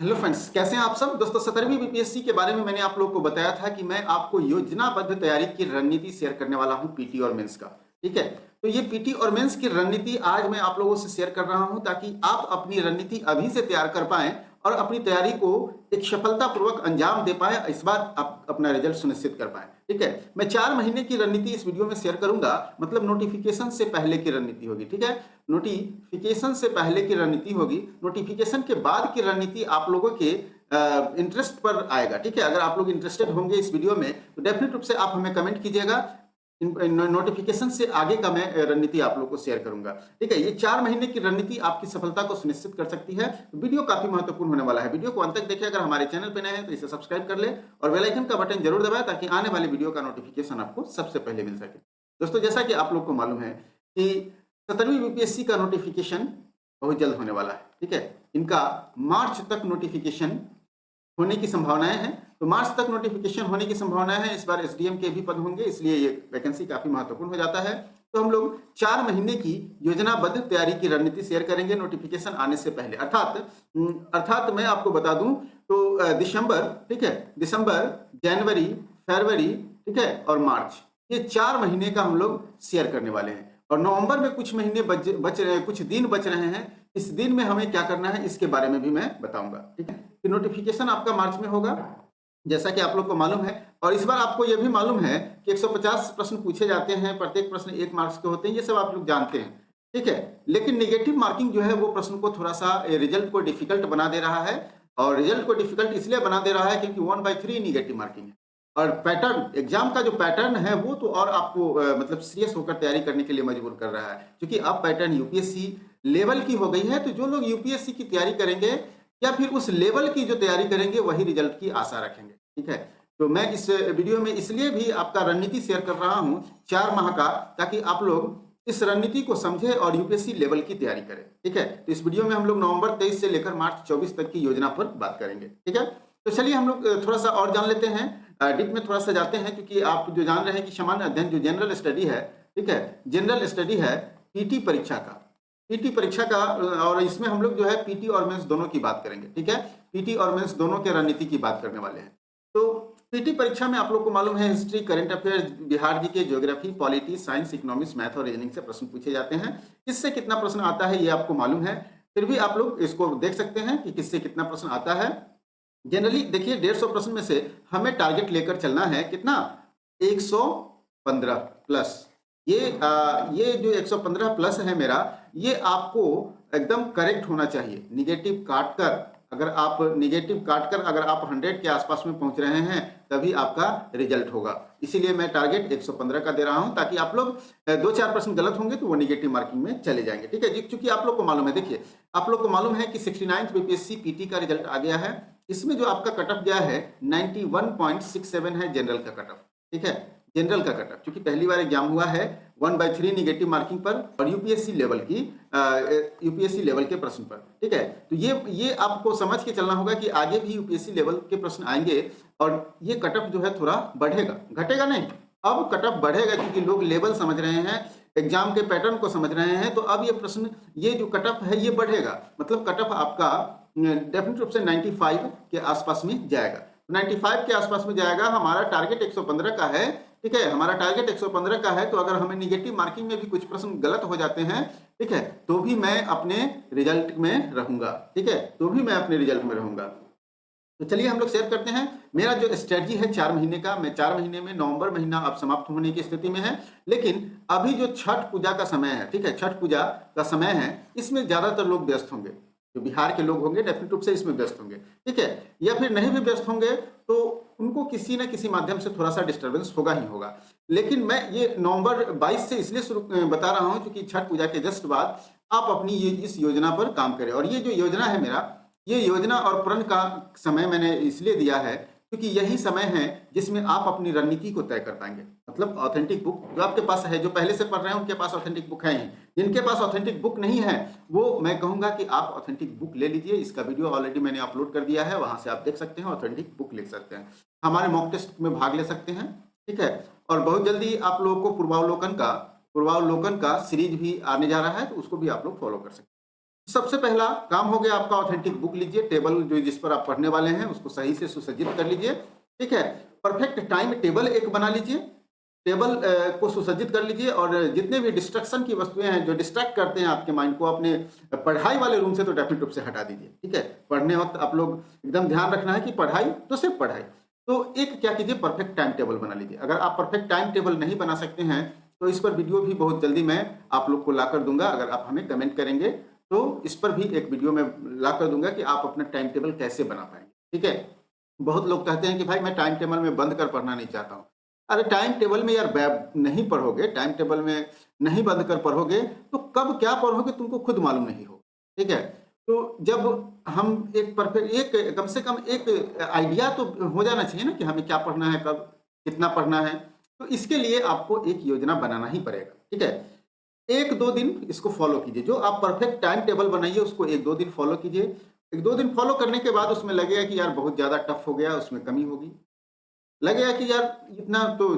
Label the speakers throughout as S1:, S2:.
S1: Hello friends, कैसे हैं आप सब। दोस्तों 17वीं बीपीएससी के बारे में मैंने आप लोगों को बताया था कि मैं आपको योजनाबद्ध तैयारी की रणनीति शेयर करने वाला हूं पीटी और मेंस का। ठीक है, तो ये पीटी और मेंस की रणनीति आज मैं आप लोगों से शेयर कर रहा हूं ताकि आप अपनी रणनीति अभी से तैयार कर पाएं और अपनी तैयारी को एक सफलतापूर्वक अंजाम दे पाएं, इस बार आप अपना रिजल्ट सुनिश्चित कर पाएं। ठीक है, मैं 4 महीने की रणनीति इस वीडियो में शेयर करूंगा, मतलब नोटिफिकेशन से पहले की रणनीति होगी। ठीक है, नोटिफिकेशन से पहले की रणनीति होगी, नोटिफिकेशन के बाद की रणनीति आप लोगों के इंटरेस्ट पर आएगा। ठीक है, अगर आप लोग इंटरेस्टेड होंगे इस वीडियो में तो डेफिनेट रूप से आप हमें कमेंट कीजिएगा। नोटिफिकेशन से आगे का मैं रणनीति आप लोग को शेयर करूंगा। ठीक है, ये 4 महीने की रणनीति आपकी सफलता को सुनिश्चित कर सकती है। वीडियो काफी महत्वपूर्ण होने वाला है, वीडियो को अंत तक देखिए। अगर हमारे चैनल पे नए हैं तो इसे सब्सक्राइब कर ले और बेल आइकन का बटन जरूर दबाएं ताकि आने वाले वीडियो का नोटिफिकेशन आपको सबसे पहले मिल सके। दोस्तों, जैसा कि आप लोग को मालूम है कि 17वीं बीपीएससी का नोटिफिकेशन बहुत जल्द होने वाला है। ठीक है, इनका मार्च तक नोटिफिकेशन होने की संभावनाएं हैं। तो मार्च तक नोटिफिकेशन होने की संभावनाएं हैं। इस बार एसडीएम के भी पद होंगे, इसलिए ये वैकेंसी काफी महत्वपूर्ण हो जाता है। तो हम लोग 4 महीने की योजनाबद्ध तैयारी की रणनीति शेयर करेंगे नोटिफिकेशन आने से पहले। अर्थात मैं आपको बता दूं तो दिसंबर, ठीक है, दिसंबर, जनवरी, फरवरी, ठीक है, और मार्च, ये 4 महीने का हम लोग शेयर करने वाले हैं। और नवंबर में कुछ महीने बच रहे हैं, कुछ दिन बच रहे हैं। इस दिन में हमें क्या करना है इसके बारे में भी मैं बताऊंगा। ठीक है, कि नोटिफिकेशन आपका मार्च में होगा, जैसा कि आप लोग को मालूम है। और इस बार आपको यह भी मालूम है कि 150 प्रश्न पूछे जाते हैं, प्रत्येक प्रश्न 1 मार्क्स के होते हैं, ये सब आप लोग जानते हैं। ठीक है, लेकिन नेगेटिव मार्किंग जो है वो प्रश्न को थोड़ा सा रिजल्ट को डिफिकल्ट बना दे रहा है। और रिजल्ट को डिफिकल्ट इसलिए बना दे रहा है क्योंकि 1/3 नेगेटिव मार्किंग है। और पैटर्न, एग्जाम का जो पैटर्न है वो तो और आपको मतलब सीरियस होकर तैयारी करने के लिए मजबूर कर रहा है, क्योंकि अब पैटर्न यूपीएससी लेवल की हो गई है। तो जो लोग यूपीएससी की तैयारी करेंगे या फिर उस लेवल की जो तैयारी करेंगे वही रिजल्ट की आशा रखेंगे। ठीक है, तो मैं इस वीडियो में इसलिए भी आपका रणनीति शेयर कर रहा हूं 4 माह का, ताकि आप लोग इस रणनीति को समझे और यूपीएससी लेवल की तैयारी करें। ठीक है, तो इस वीडियो में हम लोग नवंबर 23 से लेकर मार्च 24 तक की योजना पर बात करेंगे। ठीक है, तो चलिए हम लोग थोड़ा सा और जान लेते हैं, डीप में थोड़ा सा जाते हैं, क्योंकि आप जो जान रहे हैं कि सामान्य अध्ययन जो जनरल स्टडी है, ठीक है, जनरल स्टडी है पीटी परीक्षा का, पीटी परीक्षा का। और इसमें हम लोग जो है पीटी और मेंस दोनों की बात करेंगे। ठीक है, पीटी और मेंस दोनों के रणनीति की बात करने वाले हैं। तो पीटी परीक्षा में आप लोग को मालूम है history, current affairs, Bihar GK, geography, polity, science, economics, math और रीजनिंग से प्रश्न पूछे जाते हैं। किससे कितना प्रश्न आता है ये आपको मालूम है, फिर भी आप लोग इसको देख सकते हैं कि किससे कितना प्रश्न आता है। जनरली देखिए 150 प्रश्न में से हमें टारगेट लेकर चलना है कितना, 115 प्लस। ये जो 115 प्लस है मेरा, ये आपको एकदम करेक्ट होना चाहिए। निगेटिव काटकर अगर आप 100 के आसपास में पहुंच रहे हैं तभी आपका रिजल्ट होगा। इसीलिए मैं टारगेट 115 का दे रहा हूं, ताकि आप लोग 2-4 प्रश्न गलत होंगे तो वो निगेटिव मार्किंग में चले जाएंगे। ठीक है, क्योंकि आप लोग को मालूम है, देखिए आप लोग को मालूम है कि 69th बीपीएससी पीटी का रिजल्ट आ गया है। इसमें जो आपका कट ऑफ गया है 91.67 है जनरल का कट ऑफ। ठीक है, जनरल का कट ऑफ, क्योंकि पहली बार एग्जाम हुआ है 1/3 निगेटिव मार्किंग पर और यूपीएससी लेवल के प्रश्न पर। ठीक है, तो ये आपको समझ के चलना होगा कि आगे भी यूपीएससी लेवल के प्रश्न आएंगे और ये कट ऑफ जो है थोड़ा बढ़ेगा, घटेगा नहीं, अब कट ऑफ बढ़ेगा, क्योंकि लोग लेवल समझ रहे हैं, एग्जाम के पैटर्न को समझ रहे हैं। तो अब ये प्रश्न, ये जो कट ऑफ है ये बढ़ेगा, मतलब कट ऑफ आपका डेफिनेट रूप से 95 के आसपास में जाएगा। 95 के आसपास में जाएगा। हमारा टारगेट 115 का है। ठीक है, हमारा टारगेट 115 का है। तो अगर हमें निगेटिव मार्किंग में भी कुछ प्रश्न गलत हो जाते हैं, ठीक है, तो भी मैं अपने रिजल्ट में रहूंगा। ठीक है, तो भी मैं अपने रिजल्ट में रहूंगा। तो चलिए हम लोग शेयर करते हैं मेरा जो स्ट्रेटजी है 4 महीने का। मैं 4 महीने में, नवंबर महीना अब समाप्त होने की स्थिति में है, लेकिन अभी जो छठ पूजा का समय है, ठीक है, छठ पूजा का समय है, इसमें ज्यादातर लोग व्यस्त होंगे। जो बिहार के लोग होंगे डेफिनेट रूप से इसमें व्यस्त होंगे। ठीक है, या फिर नहीं भी व्यस्त होंगे तो उनको किसी न किसी माध्यम से थोड़ा सा डिस्टर्बेंस होगा ही होगा। लेकिन मैं ये नवंबर 22 से इसलिए शुरू बता रहा हूं क्योंकि छठ पूजा के जस्ट बाद आप अपनी इस योजना पर काम करें। और ये जो योजना है मेरा, ये योजना और प्रण का समय मैंने इसलिए दिया है क्योंकि यही समय है जिसमें आप अपनी रणनीति को तय कर पाएंगे। मतलब ऑथेंटिक बुक जो आपके पास है, जो पहले से पढ़ रहे हैं उनके पास ऑथेंटिक बुक है ही। जिनके पास ऑथेंटिक बुक नहीं है वो मैं कहूंगा कि आप ऑथेंटिक बुक ले लीजिए। इसका वीडियो ऑलरेडी मैंने अपलोड कर दिया है, वहां से आप देख सकते हैं, ऑथेंटिक बुक लिख सकते हैं, हमारे मॉक टेस्ट में भाग ले सकते हैं। ठीक है, और बहुत जल्दी आप लोगों को पूर्वावलोकन का सीरीज भी आने जा रहा है, तो उसको भी आप लोग फॉलो कर सकते हैं। सबसे पहला काम हो गया आपका ऑथेंटिक बुक लीजिए, टेबल जो जिस पर आप पढ़ने वाले हैं उसको सही से सुसज्जित कर लीजिए, ठीक है। परफेक्ट टाइम टेबल एक बना लीजिए, टेबल को सुसज्जित कर लीजिए और जितने भी डिस्ट्रक्शन की वस्तुएं हैं जो डिस्ट्रैक्ट करते हैं आपके माइंड को, अपने पढ़ाई वाले रूम से तो डेफिनेट रूप से हटा दीजिए, ठीक है। पढ़ने वक्त आप लोग एकदम ध्यान रखना है कि पढ़ाई तो सिर्फ पढ़ाई। तो एक क्या कीजिए, परफेक्ट टाइम टेबल बना लीजिए। अगर आप परफेक्ट टाइम टेबल नहीं बना सकते हैं तो इस पर वीडियो भी बहुत जल्दी मैं आप लोग को ला कर दूंगा। अगर आप हमें कमेंट करेंगे तो इस पर भी एक वीडियो में ला कर दूंगा कि आप अपना टाइम टेबल कैसे बना पाएंगे, ठीक है। बहुत लोग कहते हैं कि भाई मैं टाइम टेबल में बंद कर पढ़ना नहीं चाहता हूँ। अरे टाइम टेबल में यार नहीं पढ़ोगे, टाइम टेबल में नहीं बंद कर पढ़ोगे तो कब क्या पढ़ोगे तुमको खुद मालूम नहीं हो, ठीक है। तो जब हम एक परफेक्ट एक कम से कम एक आइडिया तो हो जाना चाहिए ना कि हमें क्या पढ़ना है, कब कितना पढ़ना है। तो इसके लिए आपको एक योजना बनाना ही पड़ेगा, ठीक है। एक दो दिन इसको फॉलो कीजिए, जो आप परफेक्ट टाइम टेबल बनाइए उसको एक दो दिन फॉलो कीजिए। एक दो दिन फॉलो करने के बाद उसमें लगेगा कि यार बहुत ज़्यादा टफ हो गया, उसमें कमी होगी। लगेगा कि यार इतना तो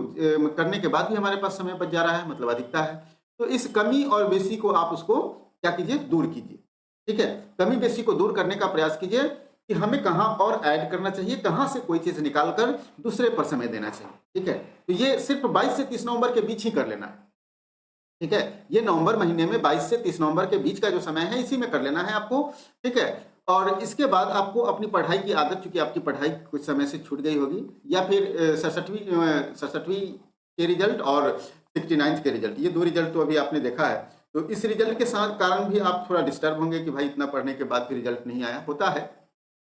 S1: करने के बाद भी हमारे पास समय बच जा रहा है, मतलब अधिकता है। तो इस कमी और बेसी को आप उसको क्या कीजिए, दूर कीजिए, ठीक है। कमी बेसी को दूर करने का प्रयास कीजिए कि हमें कहाँ और ऐड करना चाहिए, कहाँ से कोई चीज़ निकाल कर दूसरे पर समय देना चाहिए, ठीक है। तो ये सिर्फ 22 से 30 नवंबर के बीच ही कर लेना है, ठीक है। ये नवंबर महीने में 22 से 30 नवंबर के बीच का जो समय है इसी में कर लेना है आपको, ठीक है। और इसके बाद आपको अपनी पढ़ाई की आदत, चूंकि आपकी पढ़ाई कुछ समय से छूट गई होगी या फिर 67वीं के रिजल्ट और 69th के रिजल्ट, ये दो रिजल्ट तो अभी आपने देखा है। तो इस रिजल्ट के साथ कारण भी आप थोड़ा डिस्टर्ब होंगे कि भाई इतना पढ़ने के बाद भी रिजल्ट नहीं आया, होता है,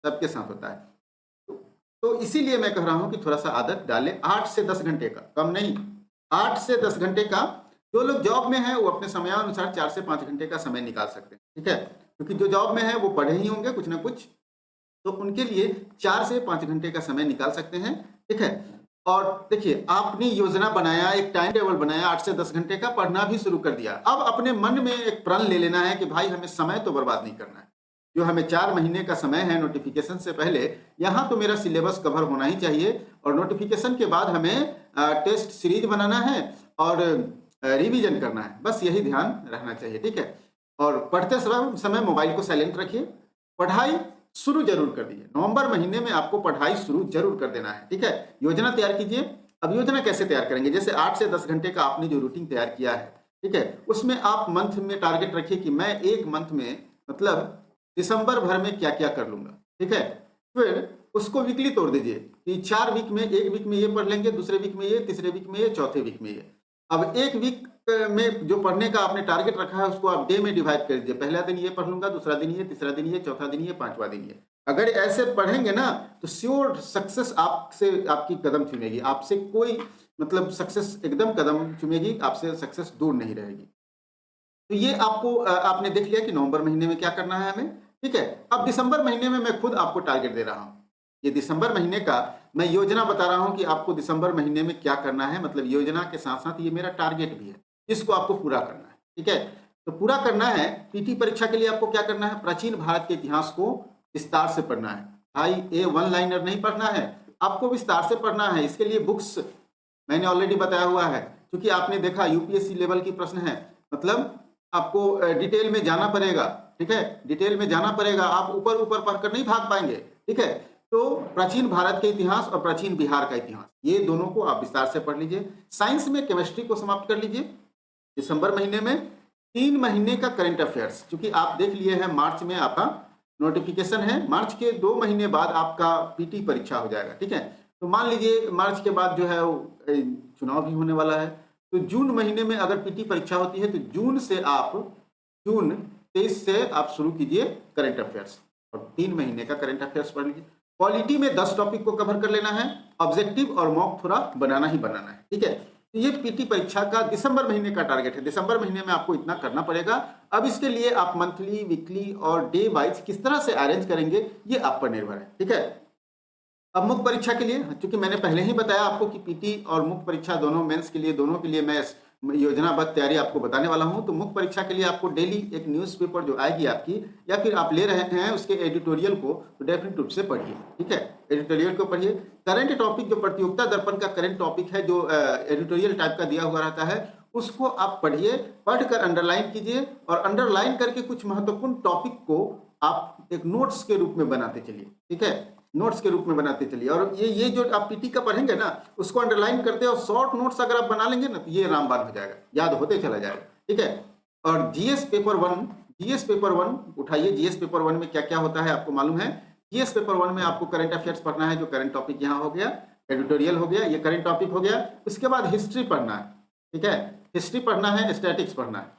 S1: सबके साथ होता है। तो इसीलिए मैं कह रहा हूं कि थोड़ा सा आदत डालें, 8 से 10 घंटे का, कम नहीं, 8 से 10 घंटे का। जो लोग जॉब में हैं वो अपने समयानुसार 4 से 5 घंटे का समय निकाल सकते हैं, ठीक है। क्योंकि जो जॉब में है वो पढ़े ही होंगे कुछ ना कुछ, तो उनके लिए 4 से 5 घंटे का समय निकाल सकते हैं, ठीक है। और देखिए आपने योजना बनाया, एक टाइम टेबल बनाया, 8 से 10 घंटे का, पढ़ना भी शुरू कर दिया। अब अपने मन में एक प्रण ले लेना है कि भाई हमें समय तो बर्बाद नहीं करना है। जो हमें 4 महीने का समय है नोटिफिकेशन से पहले, यहाँ तो मेरा सिलेबस कवर होना ही चाहिए। और नोटिफिकेशन के बाद हमें टेस्ट सीरीज बनाना है और रिवीजन करना है, बस यही ध्यान रखना चाहिए, ठीक है। और पढ़ते समय मोबाइल को साइलेंट रखिए, पढ़ाई शुरू जरूर कर दीजिए। नवंबर महीने में आपको पढ़ाई शुरू जरूर कर देना है, ठीक है। योजना तैयार कीजिए। अब योजना कैसे तैयार करेंगे, जैसे 8 से 10 घंटे का आपने जो रूटीन तैयार किया है, ठीक है, उसमें आप मंथ में टारगेट रखिए कि मैं एक मंथ में, मतलब दिसंबर भर में क्या क्या कर लूंगा, ठीक है। फिर उसको वीकली तोड़ दीजिए कि 4 वीक में, एक वीक में ये पढ़ लेंगे, दूसरे वीक में ये, तीसरे वीक में ये, चौथे वीक में ये। अब एक वीक में जो पढ़ने का आपने टारगेट रखा है उसको आप डे में डिवाइड कर दीजिए। पहला दिन ये पढ़ लूंगा, दूसरा दिन ये, तीसरा दिन ये, चौथा दिन ये, पांचवा दिन ये। अगर ऐसे पढ़ेंगे ना तो श्योर सक्सेस आपसे, आपकी कदम चुमेगी, आपसे कोई, मतलब सक्सेस एकदम कदम चुमेगी, आपसे सक्सेस दूर नहीं रहेगी। तो ये आपको आपने देख लिया कि नवंबर महीने में क्या करना है हमें, ठीक है। अब दिसंबर महीने में मैं खुद आपको टारगेट दे रहा हूं। ये दिसंबर महीने का मैं योजना बता रहा हूं कि आपको दिसंबर महीने में क्या करना है, मतलब योजना के साथ साथ ये मेरा टारगेट भी है, इसको आपको पूरा करना है, ठीक है। तो पूरा करना है, पीटी परीक्षा के लिए आपको क्या करना है, प्राचीन भारत के इतिहास को विस्तार से पढ़ना है भाई। ये वन लाइनर नहीं पढ़ना है, आपको विस्तार से पढ़ना है। इसके लिए बुक्स मैंने ऑलरेडी बताया हुआ है, क्योंकि आपने देखा यूपीएससी लेवल की प्रश्न है, मतलब आपको डिटेल में जाना पड़ेगा, ठीक है, डिटेल में जाना पड़ेगा। आप ऊपर ऊपर पढ़कर नहीं भाग पाएंगे, ठीक है। तो प्राचीन भारत के इतिहास और प्राचीन बिहार का इतिहास, ये दोनों को आप विस्तार से पढ़ लीजिए। साइंस में केमिस्ट्री को समाप्त कर लीजिए। दिसंबर महीने में 3 महीने का करंट अफेयर्स, क्योंकि आप देख लिए हैं मार्च में आपका नोटिफिकेशन है, मार्च के 2 महीने बाद आपका पीटी परीक्षा हो जाएगा, ठीक है। तो मान लीजिए मार्च के बाद जो है वो चुनाव भी होने वाला है, तो जून महीने में अगर पीटी परीक्षा होती है तो जून 23 से आप शुरू कीजिए करंट अफेयर्स और 3 महीने का करंट अफेयर्स पढ़ लीजिए। पॉलिटी में 10 टॉपिक को कवर कर लेना है, ऑब्जेक्टिव और मॉक थोड़ा बनाना ही बनाना है, ठीक है। तो ये पीटी परीक्षा का दिसंबर महीने का टारगेट है। दिसंबर महीने में आपको इतना करना पड़ेगा। अब इसके लिए आप मंथली, वीकली और डे वाइज किस तरह से अरेंज करेंगे ये आप पर निर्भर है, ठीक है। अब मुख्य परीक्षा के लिए, क्योंकि मैंने पहले ही बताया आपको कि पीटी और मुख्य परीक्षा दोनों, मेंस के लिए, दोनों के लिए मैं योजनाबद्ध तैयारी आपको बताने वाला हूं। तो मुख्य परीक्षा के लिए आपको डेली एक न्यूज़पेपर जो आएगी आपकी, या फिर आप ले रहे हैं उसके एडिटोरियल को, तो डेफिनेट रूप से पढ़िए, ठीक है। एडिटोरियल को पढ़िए। करंट टॉपिक जो प्रतियोगिता दर्पण का करंट टॉपिक है, जो एडिटोरियल टाइप का दिया हुआ रहता है, उसको आप पढ़िए, पढ़कर अंडरलाइन कीजिए और अंडरलाइन करके कुछ महत्वपूर्ण टॉपिक को आप एक नोट्स के रूप में बनाते चलिए, ठीक है, नोट्स के रूप में बनाते चलिए। और ये जो आप पीटी का पढ़ेंगे ना, उसको अंडरलाइन करते और शॉर्ट नोट्स अगर आप बना लेंगे ना, तो ये रामबाण हो जाएगा, याद होते चला जाएगा, ठीक है। और जीएस पेपर वन उठाइए। जीएस पेपर वन में क्या क्या होता है आपको मालूम है। जीएस पेपर वन में आपको करंट अफेयर्स पढ़ना है, जो करंट टॉपिक यहाँ हो गया, एडिटोरियल हो गया, ये करंट टॉपिक हो गया। उसके बाद हिस्ट्री पढ़ना है, ठीक है, हिस्ट्री पढ़ना है, स्टैटिक्स पढ़ना है।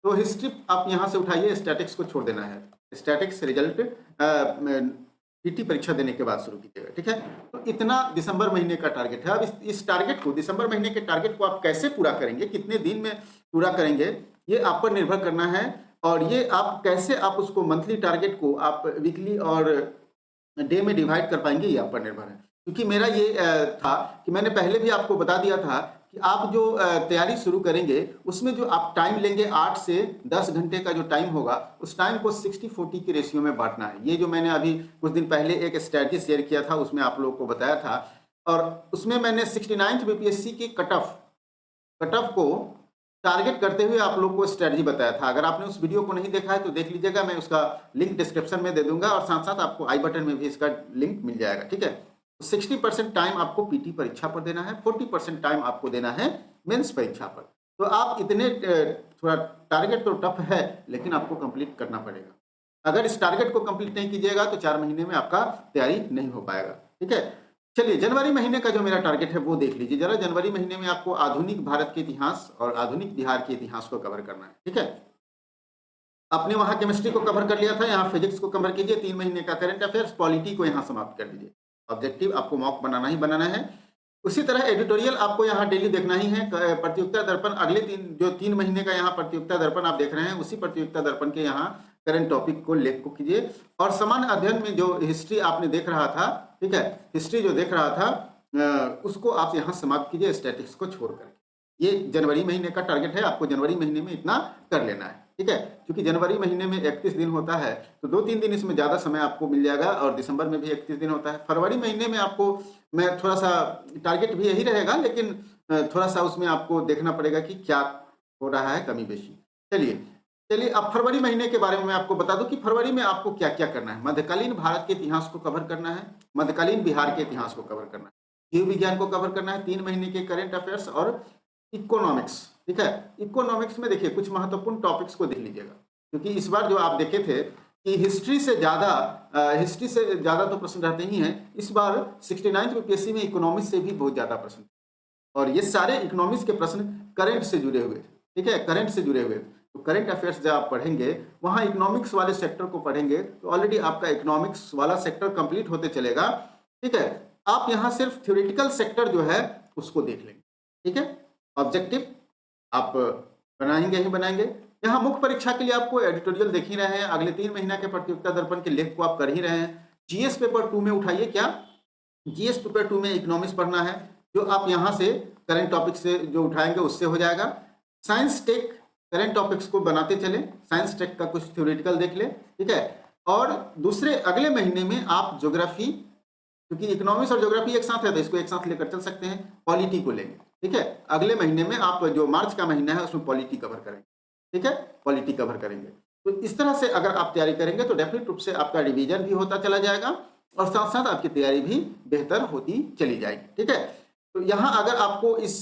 S1: तो हिस्ट्री आप यहाँ से उठाइए, स्टैटिक्स को छोड़ देना है। स्टैटिक्स रिजल्ट पीटी परीक्षा देने के बाद शुरू कीजिएगा, ठीक है। तो इतना दिसंबर महीने का टारगेट है। अब इस टारगेट को, दिसंबर महीने के टारगेट को आप कैसे पूरा करेंगे, कितने दिन में पूरा करेंगे, ये आप पर निर्भर करना है। और ये आप कैसे आप उसको मंथली टारगेट को आप वीकली और डे में डिवाइड कर पाएंगे, ये आप पर निर्भर है। क्योंकि मेरा ये था कि मैंने पहले भी आपको बता दिया था कि आप जो तैयारी शुरू करेंगे उसमें जो आप टाइम लेंगे 8 से 10 घंटे का जो टाइम होगा, उस टाइम को 60-40 के रेशियो में बांटना है। ये जो मैंने अभी कुछ दिन पहले एक स्ट्रैटेजी शेयर किया था, उसमें आप लोगों को बताया था। और उसमें मैंने 69th बीपीएससी की कट ऑफ को टारगेट करते हुए आप लोग को स्ट्रैटेजी बताया था। अगर आपने उस वीडियो को नहीं देखा है तो देख लीजिएगा, मैं उसका लिंक डिस्क्रिप्शन में दे दूंगा और साथ साथ आपको आई बटन में भी इसका लिंक मिल जाएगा, ठीक है। 60% टाइम आपको पीटी परीक्षा पर देना है, 40% टाइम आपको देना है मेंस परीक्षा पर। तो आप इतने, थोड़ा टारगेट तो टफ है लेकिन आपको कंप्लीट करना पड़ेगा। अगर इस टारगेट को कंप्लीट नहीं कीजिएगा तो 4 महीने में आपका तैयारी नहीं हो पाएगा, ठीक है। चलिए, जनवरी महीने का जो मेरा टारगेट है वो देख लीजिए जरा। जनवरी महीने में आपको आधुनिक भारत के इतिहास और आधुनिक बिहार के इतिहास को कवर करना है, ठीक है। आपने वहां केमिस्ट्री को कवर कर लिया था, यहाँ फिजिक्स को कवर कीजिए। 3 महीने का करंट अफेयर्स, पॉलिटी को यहाँ समाप्त कर दीजिए। ऑब्जेक्टिव आपको मॉक बनाना ही बनाना है। उसी तरह एडिटोरियल आपको यहाँ डेली देखना ही है। प्रतियोगिता दर्पण अगले 3 महीने का यहाँ प्रतियोगिता दर्पण आप देख रहे हैं, उसी प्रतियोगिता दर्पण के यहाँ करंट टॉपिक को लेख को कीजिए। और सामान्य अध्ययन में जो हिस्ट्री आपने देख रहा था, ठीक है, हिस्ट्री जो देख रहा था उसको आप यहाँ समाप्त कीजिए स्टैटिक्स को छोड़कर। ये जनवरी महीने का टारगेट है, आपको जनवरी महीने में इतना कर लेना है, ठीक है। क्योंकि जनवरी महीने में 31 दिन होता है तो 2-3 दिन इसमें ज़्यादा समय आपको मिल जाएगा। और दिसंबर में भी 31 दिन होता है। फरवरी महीने में आपको मैं थोड़ा सा टारगेट भी यही रहेगा, लेकिन थोड़ा सा उसमें आपको देखना पड़ेगा कि क्या हो रहा है, कमी बेशी। चलिए अब फरवरी महीने के बारे में मैं आपको बता दूं कि फरवरी में आपको क्या क्या करना है। मध्यकालीन भारत के इतिहास को कवर करना है, मध्यकालीन बिहार के इतिहास को कवर करना है, जीव विज्ञान को कवर करना है, 3 महीने के करंट अफेयर्स और इकोनॉमिक्स, ठीक है। इकोनॉमिक्स में देखिए कुछ महत्वपूर्ण टॉपिक्स को देख लीजिएगा, क्योंकि इस बार जो आप देखे थे कि हिस्ट्री से ज़्यादा तो प्रश्न रहते ही हैं। इस बार 69th बीपीएससी में इकोनॉमिक्स से भी बहुत ज़्यादा प्रश्न, और ये सारे इकोनॉमिक्स के प्रश्न करंट से जुड़े हुए थे, ठीक है, करंट से जुड़े हुए। तो करंट अफेयर्स जब आप पढ़ेंगे, वहाँ इकोनॉमिक्स वाले सेक्टर को पढ़ेंगे तो ऑलरेडी आपका इकोनॉमिक्स वाला सेक्टर कंप्लीट होते चलेगा, ठीक है। आप यहाँ सिर्फ थ्योरेटिकल सेक्टर जो है उसको देख लेंगे, ठीक है। ऑब्जेक्टिव आप बनाएंगे ही बनाएंगे। यहाँ मुख्य परीक्षा के लिए आपको एडिटोरियल देख ही रहे हैं, अगले 3 महीना के प्रतियोगिता दर्पण के लेख को आप कर ही रहे हैं। जीएस पेपर 2 में उठाइए, क्या जीएस पेपर 2 में इकोनॉमिक्स पढ़ना है, जो आप यहाँ से करंट टॉपिक से जो उठाएंगे उससे हो जाएगा। साइंस टेक करंट टॉपिक्स को बनाते चले, साइंस टेक का कुछ थ्योरेटिकल देख ले, ठीक है। और दूसरे अगले महीने में आप ज्योग्राफी, क्योंकि इकोनॉमिक्स और ज्योग्राफी एक साथ है तो इसको एक साथ लेकर चल सकते हैं, पॉलिटी को लेंगे, ठीक है। अगले महीने में आप जो मार्च का महीना है उसमें पॉलिटी कवर करेंगे, ठीक है, पॉलिटी कवर करेंगे। तो इस तरह से अगर आप तैयारी करेंगे तो डेफिनेट रूप से आपका रिवीजन भी होता चला जाएगा और साथ साथ आपकी तैयारी भी बेहतर होती चली जाएगी, ठीक है। तो यहाँ अगर आपको इस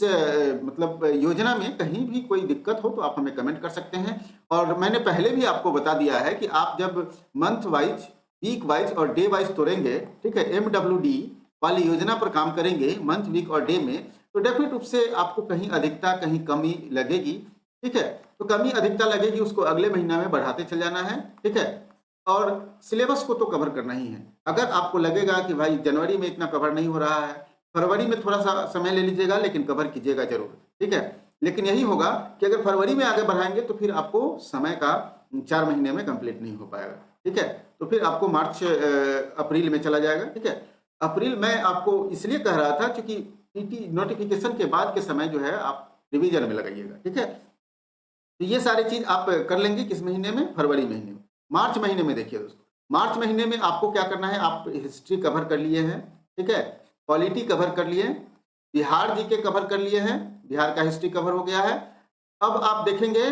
S1: मतलब योजना में कहीं भी कोई दिक्कत हो तो आप हमें कमेंट कर सकते हैं। और मैंने पहले भी आपको बता दिया है कि आप जब मंथ वाइज, वीक वाइज और डे वाइज तोड़ेंगे, ठीक है, MWD वाली योजना पर काम करेंगे मंथ, वीक और डे में, तो डेफिनेट रूप से आपको कहीं अधिकता कहीं कमी लगेगी, ठीक है। तो कमी अधिकता लगेगी, उसको अगले महीना में बढ़ाते चल जाना है, ठीक है। और सिलेबस को तो कवर करना ही है। अगर आपको लगेगा कि भाई जनवरी में इतना कवर नहीं हो रहा है, फरवरी में थोड़ा सा समय ले लीजिएगा लेकिन कवर कीजिएगा जरूर, ठीक है। लेकिन यही होगा कि अगर फरवरी में आगे बढ़ाएंगे तो फिर आपको समय का 4 महीने में कंप्लीट नहीं हो पाएगा, ठीक है। तो फिर आपको मार्च अप्रैल में चला जाएगा, ठीक है। अप्रैल में आपको इसलिए कह रहा था क्योंकि पीटी नोटिफिकेशन के बाद के समय जो है आप रिवीजन में लगाइएगा, ठीक है। तो ये सारी चीज आप कर लेंगे किस महीने में, फरवरी महीने में। मार्च महीने में देखिए दोस्तों, मार्च महीने में आपको क्या करना है, आप हिस्ट्री कवर कर लिए हैं, ठीक है, पॉलिटी कवर कर लिए, बिहार जीके कवर कर लिए हैं, बिहार का हिस्ट्री कवर हो गया है, अब आप देखेंगे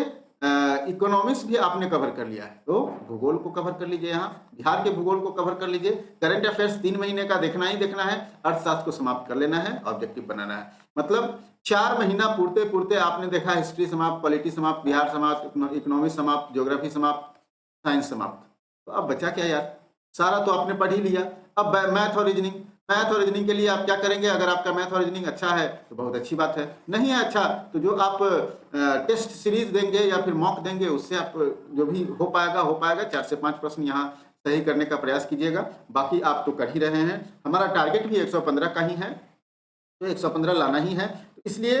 S1: इकोनॉमिक्स भी आपने कवर कर लिया है, तो भूगोल को कवर कर लीजिए, यहाँ बिहार के भूगोल को कवर कर लीजिए। करंट अफेयर्स 3 महीने का देखना ही देखना है, अर्थशास्त्र को समाप्त कर लेना है, ऑब्जेक्टिव बनाना है। मतलब 4 महीना पूरते पूरते आपने देखा हिस्ट्री समाप्त, पॉलिटी समाप्त, बिहार समाप्त, इकोनॉमिक्स समाप्त, ज्योग्राफी समाप्त, साइंस समाप्त। तो अब बचा क्या यार, सारा तो आपने पढ़ ही लिया। अब मैथ और रीजनिंग, मैथ और रीजनिंग के लिए आप क्या करेंगे, अगर आपका मैथ और रीजनिंग अच्छा है तो बहुत अच्छी बात है, नहीं है अच्छा तो जो आप टेस्ट सीरीज देंगे या फिर मॉक देंगे उससे आप जो भी हो पाएगा 4 से 5 प्रश्न यहाँ सही करने का प्रयास कीजिएगा। बाकी आप तो कर ही रहे हैं, हमारा टारगेट भी 115 का ही है, तो 115 लाना ही है। तो इसलिए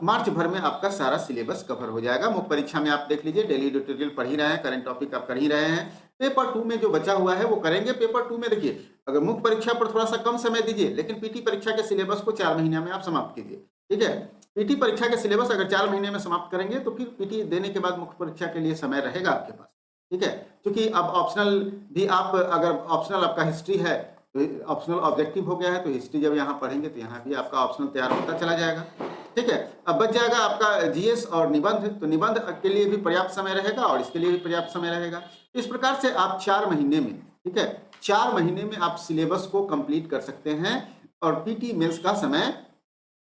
S1: मार्च भर में आपका सारा सिलेबस कवर हो जाएगा। मुख्य परीक्षा में आप देख लीजिए डेली ट्यूटोरियल पढ़ ही रहे हैं, करंट टॉपिक आप कर ही रहे हैं। पेपर 2 में जो बचा हुआ है वो करेंगे। पेपर 2 में देखिए, अगर मुख्य परीक्षा पर थोड़ा सा कम समय दीजिए, लेकिन पीटी परीक्षा के सिलेबस को 4 महीने में आप समाप्त कीजिए, ठीक है। पीटी परीक्षा के सिलेबस अगर 4 महीने में समाप्त करेंगे तो फिर पीटी देने के बाद मुख्य परीक्षा के लिए समय रहेगा आपके पास, ठीक है। क्योंकि अब ऑप्शनल भी आप, अगर ऑप्शनल आपका हिस्ट्री है तो ऑप्शनल ऑब्जेक्टिव हो गया है, तो हिस्ट्री जब यहाँ पढ़ेंगे तो यहाँ भी आपका ऑप्शनल तैयार होता चला जाएगा, ठीक है। अब बच जाएगा आपका जीएस और निबंध, तो निबंध के लिए भी पर्याप्त समय रहेगा और इसके लिए भी पर्याप्त समय रहेगा। इस प्रकार से आप 4 महीने में, ठीक है, 4 महीने में आप सिलेबस को कंप्लीट कर सकते हैं। और पीटी मेंस का समय,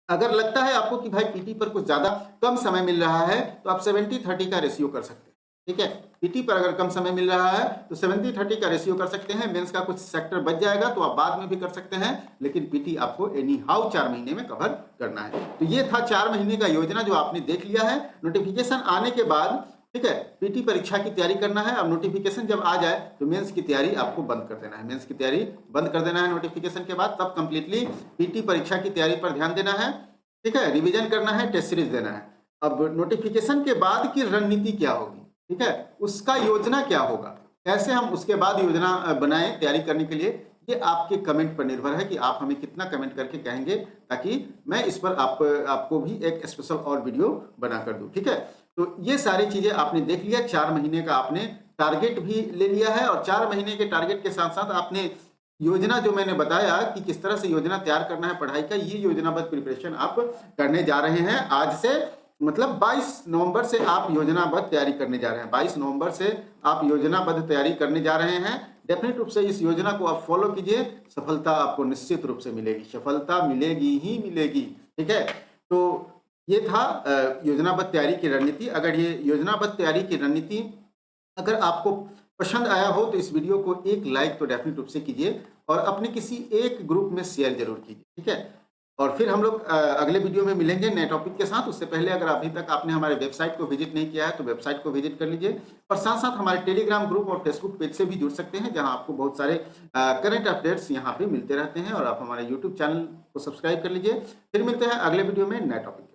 S1: अगर लगता है आपको कि भाई पीटी पर कुछ ज्यादा कम समय मिल रहा है तो आप 70-30 का रेशियो कर सकते हैं, ठीक है। पीटी पर अगर कम समय मिल रहा है तो 70-30 का रेशियो कर सकते हैं। मेंस का कुछ सेक्टर बच जाएगा तो आप बाद में भी कर सकते हैं, लेकिन पीटी आपको एनी हाउ 4 महीने में कवर करना है। तो ये था 4 महीने का योजना जो आपने देख लिया है। नोटिफिकेशन आने के बाद, ठीक है, पीटी परीक्षा की तैयारी करना है। अब नोटिफिकेशन जब आ जाए तो मेंस की तैयारी आपको बंद कर देना है, मेंस की तैयारी बंद कर देना है नोटिफिकेशन के बाद। तब कंप्लीटली पीटी परीक्षा की तैयारी पर ध्यान देना है, ठीक है, रिवीजन करना है, टेस्ट सीरीज देना है। अब नोटिफिकेशन के बाद की रणनीति क्या होगी, ठीक है, उसका योजना क्या होगा, कैसे हम उसके बाद योजना बनाएं तैयारी करने के लिए, ये आपके कमेंट पर निर्भर है कि आप हमें कितना कमेंट करके कहेंगे, ताकि मैं इस पर आपको भी एक स्पेशल और वीडियो बनाकर दूं, ठीक है। तो ये सारी चीजें आपने देख लिया। 4 महीने का आपने टारगेट भी ले लिया है और 4 महीने के टारगेट के साथ साथ आपने योजना जो मैंने बताया कि किस तरह से योजना तैयार करना है पढ़ाई का, ये योजनाबद्ध प्रिपरेशन आप करने जा रहे हैं आज से। मतलब 22 नवंबर से आप योजनाबद्ध तैयारी करने जा रहे हैं, 22 नवंबर से आप योजनाबद्ध तैयारी करने जा रहे हैं। डेफिनेट रूप से इस योजना को आप फॉलो कीजिए, सफलता आपको निश्चित रूप से मिलेगी, सफलता मिलेगी ही मिलेगी, ठीक है। तो ये था योजनाबद्ध तैयारी की रणनीति। अगर ये योजनाबद्ध तैयारी की रणनीति अगर आपको पसंद आया हो तो इस वीडियो को एक लाइक तो डेफिनेट रूप से कीजिए और अपने किसी एक ग्रुप में शेयर जरूर कीजिए, ठीक है। और फिर हम लोग अगले वीडियो में मिलेंगे नए टॉपिक के साथ। उससे पहले अगर अभी तक आपने हमारे वेबसाइट को विजिट नहीं किया है तो वेबसाइट को विजिट कर लीजिए और साथ साथ हमारे टेलीग्राम ग्रुप और फेसबुक पेज से भी जुड़ सकते हैं, जहां आपको बहुत सारे करंट अपडेट्स यहाँ पे मिलते रहते हैं। और आप हमारे यूट्यूब चैनल को सब्सक्राइब कर लीजिए। फिर मिलते हैं अगले वीडियो में नए टॉपिक।